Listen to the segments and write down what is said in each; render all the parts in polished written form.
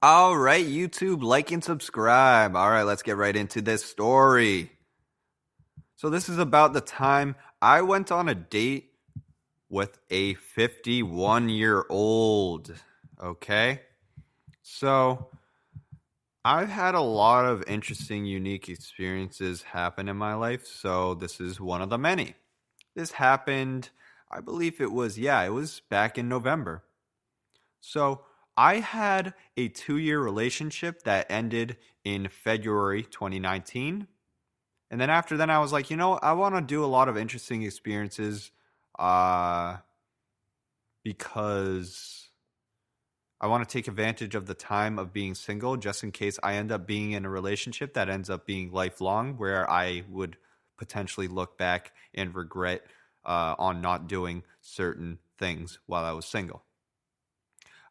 All right, YouTube, like and subscribe. All right, let's get right into this story. So, this is about the time I went on a date with a 51-year-old. Okay? So, I've had a lot of interesting, unique experiences happen in my life. So, this is one of the many. This happened, I believe it was back in November. So I had a 2 year relationship that ended in February 2019. And then after then, I was like, I want to do a lot of interesting experiences uh, because I want to take advantage of the time of being single just in case I end up being in a relationship that ends up being lifelong, where I would potentially look back and regret on not doing certain things while I was single.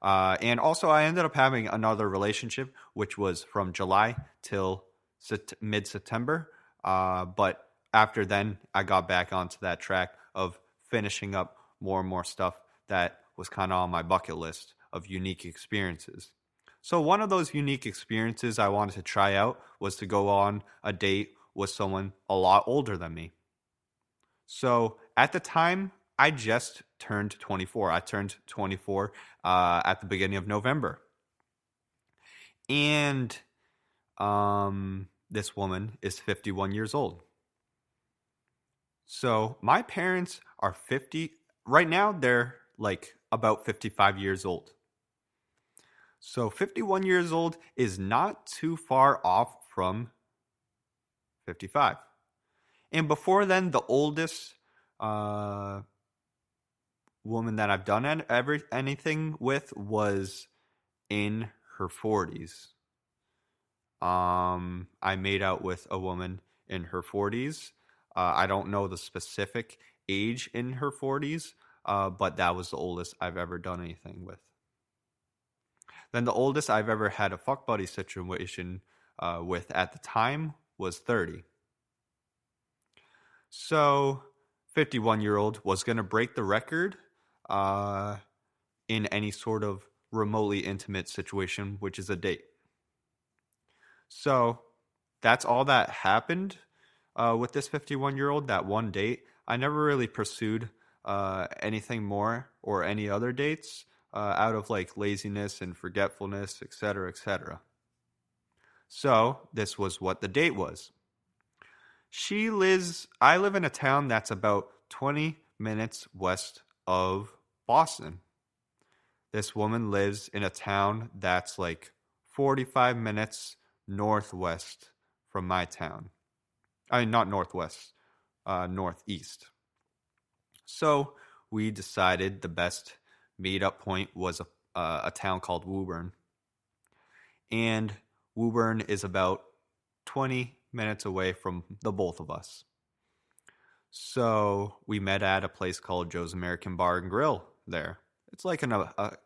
And also, I ended up having another relationship, which was from July till mid September. But after then, I got back onto that track of finishing up more and more stuff that was kind of on my bucket list of unique experiences. So, one of those unique experiences I wanted to try out was to go on a date with someone a lot older than me. So at the time, I just turned 24. I turned 24 at the beginning of November. And this woman is 51 years old. So my parents are 50. Right now, they're like about 55 years old. So 51 years old is not too far off from 55. And before then, the oldest uh, woman that I've done anything with was in her 40s. I made out with a woman in her 40s. I don't know the specific age in her 40s, but that was the oldest I've ever done anything with. Then the oldest I've ever had a fuck buddy situation with at the time was 30. So 51-year-old was going to break the record in any sort of remotely intimate situation, which is a date. So that's all that happened with this 51-year-old, that one date. I never really pursued anything more or any other dates out of like laziness and forgetfulness, etc., etc. So this was what the date was. I live in a town that's about 20 minutes west of Boston. This woman lives in a town that's like 45 minutes northwest from my town. I mean, not northwest, northeast. So we decided the best meetup point was a town called Woburn. And Woburn is about 20 minutes away from the both of us. So we met at a place called Joe's American Bar and Grill there. It's like a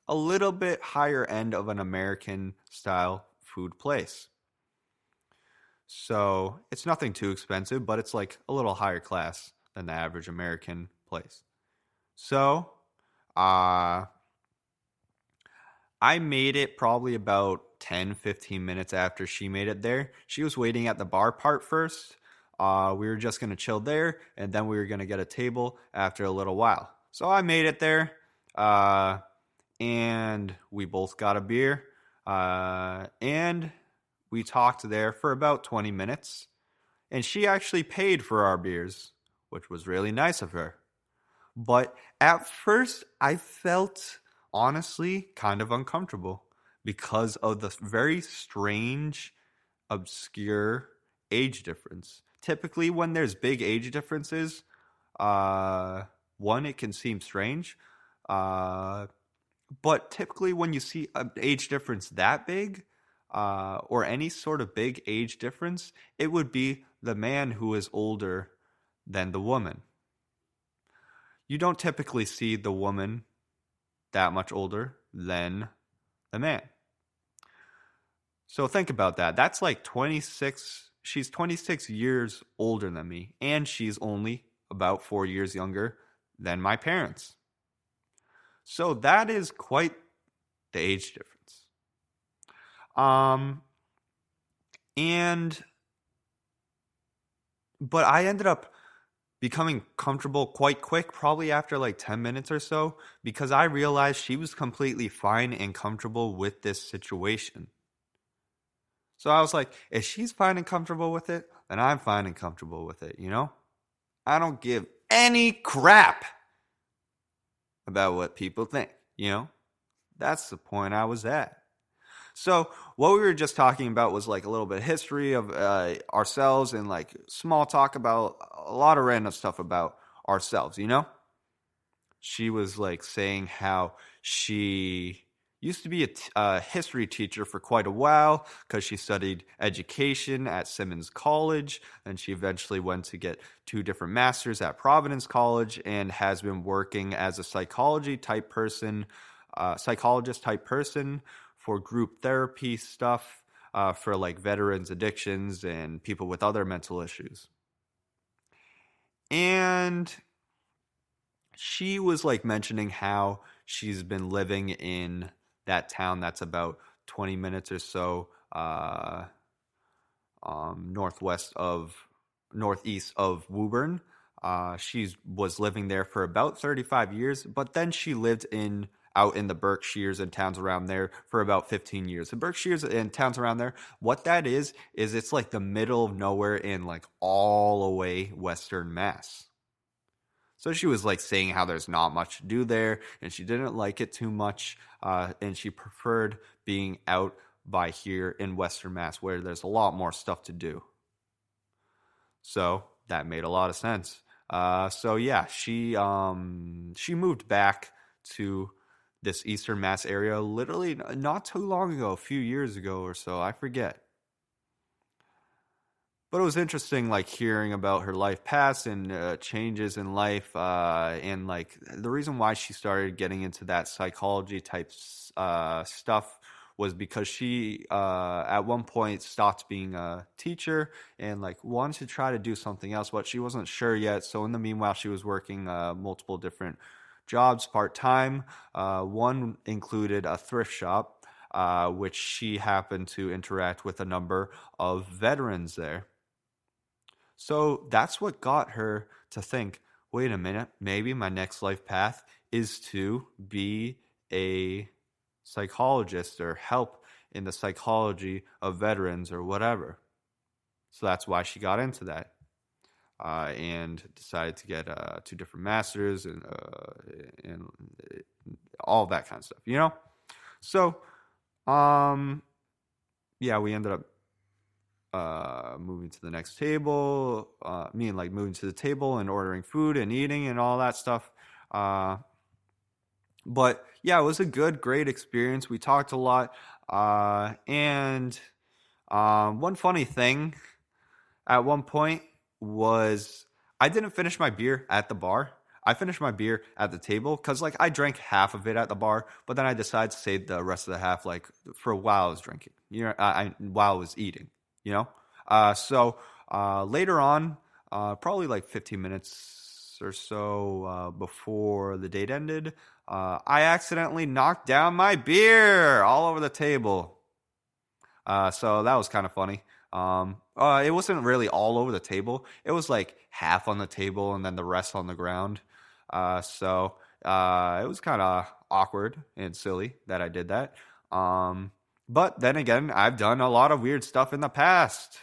little bit higher end of an American style food place. So it's nothing too expensive, but it's like a little higher class than the average American place. So I made it probably about 10, 15 minutes after she made it there. She was waiting at the bar part first. We were just going to chill there, and then we were going to get a table after a little while. So I made it there, and we both got a beer, and we talked there for about 20 minutes. And she actually paid for our beers, which was really nice of her. But at first, I felt honestly kind of uncomfortable because of the very strange, obscure age difference. Typically, when there's big age differences, one, it can seem strange. But typically, when you see an age difference that big, or any sort of big age difference, it would be the man who is older than the woman. You don't typically see the woman that much older than the man. So think about that. That's like 26. She's 26 years older than me, and she's only about 4 years younger than my parents. So that is quite the age difference. Um, and but I ended up becoming comfortable quite quick, probably after like 10 minutes or so, because I realized she was completely fine and comfortable with this situation. So I was like, if she's fine and comfortable with it, then I'm fine and comfortable with it, you know? I don't give any crap about what people think, you know? That's the point I was at. So, what we were just talking about was like a little bit of history of ourselves and like small talk about a lot of random stuff about ourselves, you know? She was like saying how she used to be a history teacher for quite a while because she studied education at Simmons College, and she eventually went to get 2 different masters at Providence College and has been working as a psychologist type person for group therapy stuff for like veterans addictions and people with other mental issues. And she was like mentioning how she's been living in that town that's about 20 minutes or so northwest of northeast of Woburn. She was living there for about 35 years, but then she lived in out in the Berkshires and towns around there for about 15 years. The Berkshires and towns around there, what that is it's like the middle of nowhere in like all the way Western Mass. So she was like saying how there's not much to do there, and she didn't like it too much, and she preferred being out by here in Western Mass, where there's a lot more stuff to do. So that made a lot of sense. So yeah, she moved back to this Eastern Mass area literally not too long ago, a few years ago or so. I forget. But it was interesting, like hearing about her life past and changes in life, and like the reason why she started getting into that psychology type stuff was because she at one point stopped being a teacher and like wanted to try to do something else, but she wasn't sure yet. So in the meanwhile, she was working multiple different jobs part time. One included a thrift shop, which she happened to interact with a number of veterans there. So that's what got her to think, wait a minute, maybe my next life path is to be a psychologist or help in the psychology of veterans or whatever. So that's why she got into that and decided to get 2 different masters and all that kind of stuff, you know? So, um, yeah, we ended up moving to the next table, me and like moving to the table and ordering food and eating and all that stuff. But yeah, it was a great experience. We talked a lot. And one funny thing at one point was I didn't finish my beer at the bar. I finished my beer at the table because like I drank half of it at the bar, but then I decided to save the rest of the half like for while I was drinking, you know, while I was eating, you know. Later on, probably like 15 minutes or so before the date ended, I accidentally knocked down my beer all over the table. So that was kind of funny. It wasn't really all over the table. It was like half on the table and then the rest on the ground. It was kind of awkward and silly that I did that. But then again, I've done a lot of weird stuff in the past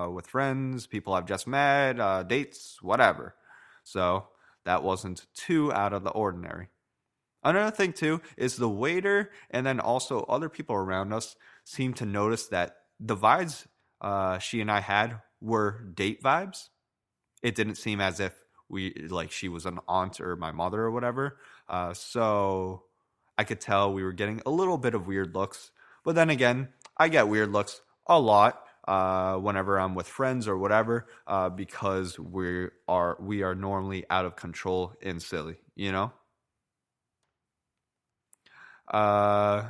with friends, people I've just met, dates, whatever. So that wasn't too out of the ordinary. Another thing too is the waiter and then also other people around us seemed to notice that the vibes she and I had were date vibes. It didn't seem as if we like she was an aunt or my mother or whatever. So I could tell we were getting a little bit of weird looks. But then again, I get weird looks a lot whenever I'm with friends or whatever because we are normally out of control and silly, you know. Uh,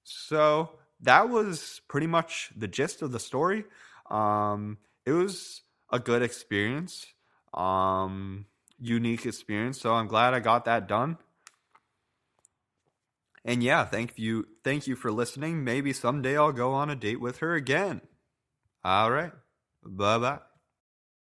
so that was pretty much the gist of the story. It was a good experience, unique experience. So I'm glad I got that done. And yeah, thank you for listening. Maybe someday I'll go on a date with her again. All right. Bye bye.